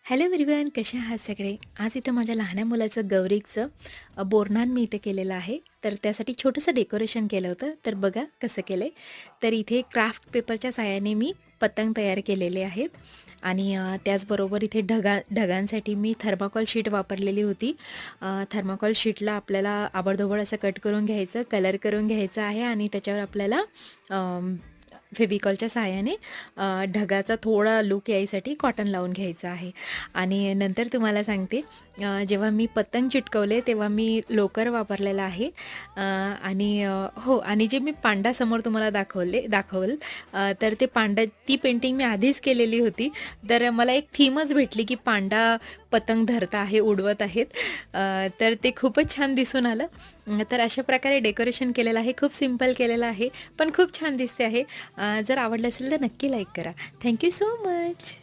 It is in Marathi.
हॅलो एव्हरीवन, कसे आहात सगळे? आज इथं माझ्या लहान मुलाचं गौरीचं बोरन्हाण मी इथे केलेलं आहे. तर त्यासाठी छोटंसं डेकोरेशन केलं होतं. तर बघा कसं केलं आहे. तर इथे क्राफ्ट पेपरच्या साहाय्याने मी पतंग तयार केलेले आहेत आणि त्याचबरोबर इथे ढगांसाठी मी थर्माकोल शीट वापरलेली होती. थर्माकोल शीटला आपल्याला आबडधोबड असं कट करून घ्यायचं, कलर करून घ्यायचं आहे आणि त्याच्यावर आपल्याला फेविकॉलच्या साहाय्याने ढगाचा थोडा लूक यायसाठी कॉटन लावून घ्यायचं आहे. आणि नंतर तुम्हाला सांगते, जेव्हा मी पतंग चिटकवले तेव्हा मी लोकर वापरलेला आहे. आणि हो, आणि जे मी पांडा समोर तुम्हाला दाखवल तर ते पांडा ती पेंटिंग मी आधीच केलेली होती. तर मला एक थीमच भेटली की पांडा पतंग धरत आहे, उडवत आहेत. तर ते खूपच छान दिसून आलं. तर अशा प्रकारे डेकोरेशन केलेलं आहे. खूप सिंपल केलेलं आहे, पण खूप छान दिसते आहे. जर आवडलं असेल तर नक्की लाईक करा. Thank you so much.